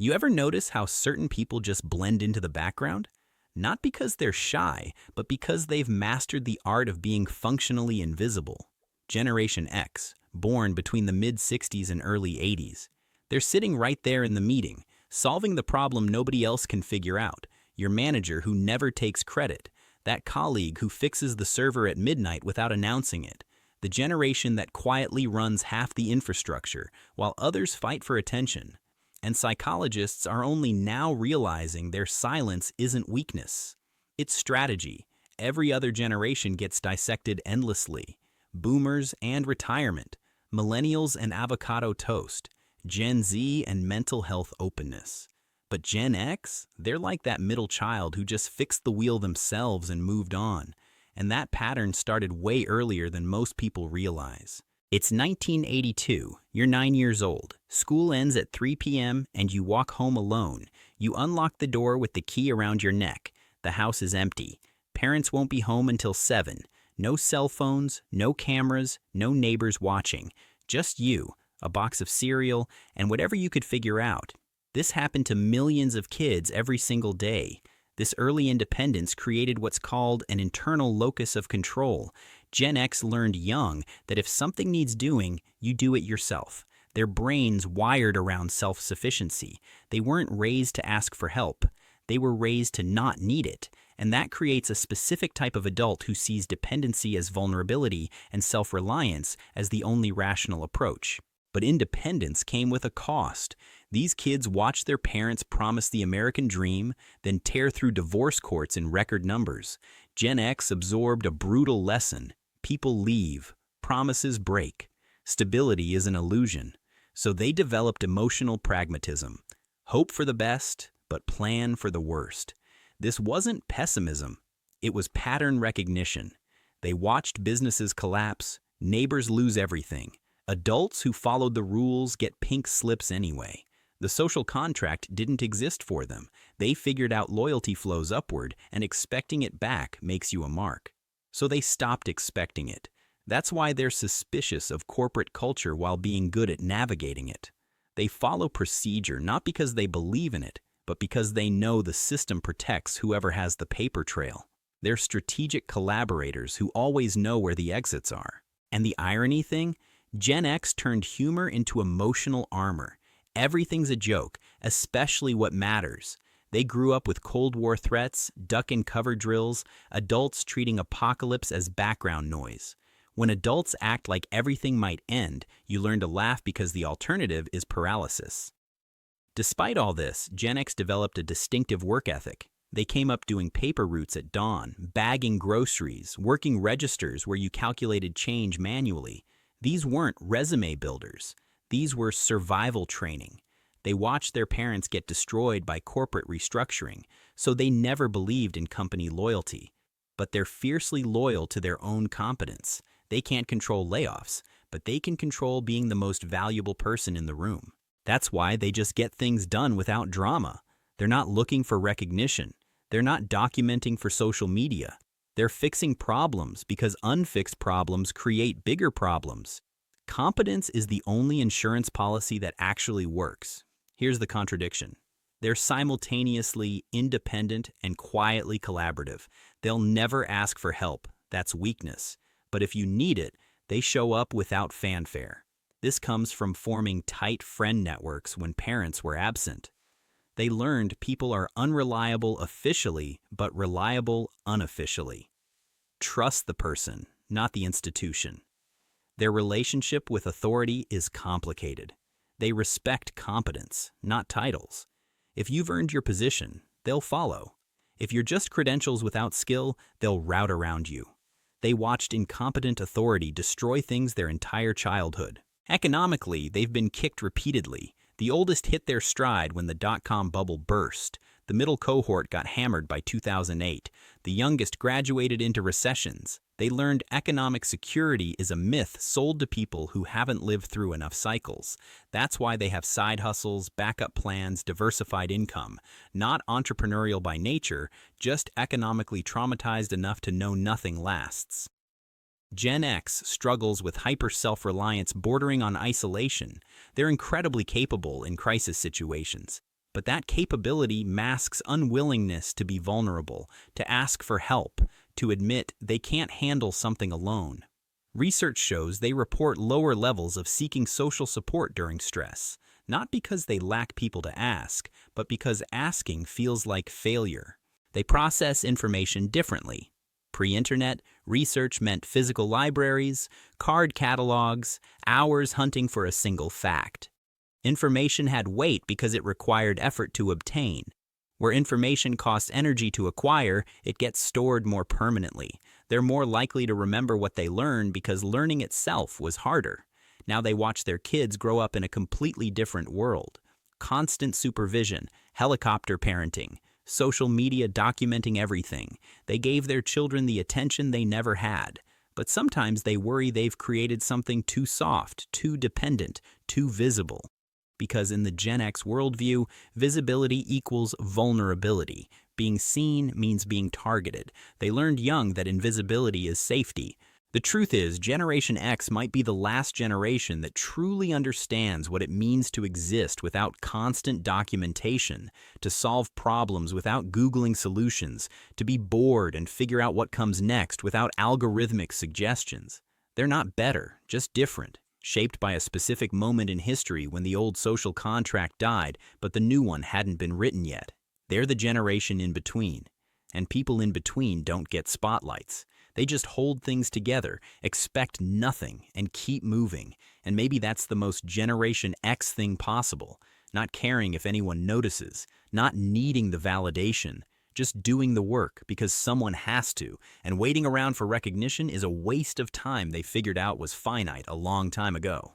You ever notice how certain people just blend into the background? Not because they're shy, but because they've mastered the art of being functionally invisible. Generation X, born between the mid-60s and early 80s. They're sitting right there in the meeting, solving the problem nobody else can figure out. Your manager who never takes credit. That colleague who fixes the server at midnight without announcing it. The generation that quietly runs half the infrastructure, while others fight for attention. And psychologists are only now realizing their silence isn't weakness. It's strategy. Every other generation gets dissected endlessly. Boomers and retirement. Millennials and avocado toast. Gen Z and mental health openness. But Gen X, they're like that middle child who just fixed the wheel themselves and moved on. And that pattern started way earlier than most people realize. It's 1982, you're 9 years old, school ends at 3 p.m. and you walk home alone. You unlock the door with the key around your neck. The house is empty. Parents won't be home until 7. No cell phones, no cameras, no neighbors watching. Just you, a box of cereal, and whatever you could figure out. This happened to millions of kids every single day. This early independence created what's called an internal locus of control. Gen X learned young that if something needs doing, you do it yourself. Their brains wired around self-sufficiency. They weren't raised to ask for help. They were raised to not need it. And that creates a specific type of adult who sees dependency as vulnerability and self-reliance as the only rational approach. But independence came with a cost. These kids watched their parents promise the American dream, then tear through divorce courts in record numbers. Gen X absorbed a brutal lesson. People leave. Promises break. Stability is an illusion. So they developed emotional pragmatism. Hope for the best, but plan for the worst. This wasn't pessimism. It was pattern recognition. They watched businesses collapse, neighbors lose everything. Adults who followed the rules get pink slips anyway. The social contract didn't exist for them. They figured out loyalty flows upward, and expecting it back makes you a mark. So they stopped expecting it. That's why they're suspicious of corporate culture while being good at navigating it. They follow procedure not because they believe in it, but because they know the system protects whoever has the paper trail. They're strategic collaborators who always know where the exits are. And the irony thing? Gen X turned humor into emotional armor. Everything's a joke, especially what matters. They grew up with Cold War threats, duck and cover drills, adults treating apocalypse as background noise. When adults act like everything might end, you learn to laugh because the alternative is paralysis. Despite all this, Gen X developed a distinctive work ethic. They came up doing paper routes at dawn, bagging groceries, working registers where you calculated change manually. These weren't resume builders. These were survival training. They watched their parents get destroyed by corporate restructuring, so they never believed in company loyalty. But they're fiercely loyal to their own competence. They can't control layoffs, but they can control being the most valuable person in the room. That's why they just get things done without drama. They're not looking for recognition. They're not documenting for social media. They're fixing problems because unfixed problems create bigger problems. Competence is the only insurance policy that actually works. Here's the contradiction. They're simultaneously independent and quietly collaborative. They'll never ask for help. That's weakness. But if you need it, they show up without fanfare. This comes from forming tight friend networks when parents were absent. They learned people are unreliable officially, but reliable unofficially. Trust the person, not the institution. Their relationship with authority is complicated. They respect competence, not titles. If you've earned your position, they'll follow. If you're just credentials without skill, they'll route around you. They watched incompetent authority destroy things their entire childhood. Economically, they've been kicked repeatedly. The oldest hit their stride when the dot-com bubble burst. The middle cohort got hammered by 2008. The youngest graduated into recessions. They learned economic security is a myth sold to people who haven't lived through enough cycles. That's why they have side hustles, backup plans, diversified income. Not entrepreneurial by nature, just economically traumatized enough to know nothing lasts. Gen X struggles with hyper-self-reliance bordering on isolation. They're incredibly capable in crisis situations, But that capability masks unwillingness to be vulnerable, to ask for help, to admit they can't handle something alone. Research shows they report lower levels of seeking social support during stress, not because they lack people to ask, but because asking feels like failure. They process information differently. Pre-internet, research meant physical libraries, card catalogs, hours hunting for a single fact. Information had weight because it required effort to obtain. Where information costs energy to acquire, it gets stored more permanently. They're more likely to remember what they learn because learning itself was harder. Now they watch their kids grow up in a completely different world. Constant supervision, helicopter parenting, social media documenting everything. They gave their children the attention they never had. But sometimes they worry they've created something too soft, too dependent, too visible. Because in the Gen X worldview, visibility equals vulnerability. Being seen means being targeted. They learned young that invisibility is safety. The truth is, Generation X might be the last generation that truly understands what it means to exist without constant documentation, to solve problems without Googling solutions, to be bored and figure out what comes next without algorithmic suggestions. They're not better, just different. Shaped by a specific moment in history when the old social contract died, but the new one hadn't been written yet. They're the generation in between. And people in between don't get spotlights. They just hold things together, expect nothing, and keep moving. And maybe that's the most Generation X thing possible. Not caring if anyone notices, not needing the validation, just doing the work because someone has to, and waiting around for recognition is a waste of time they figured out was finite a long time ago.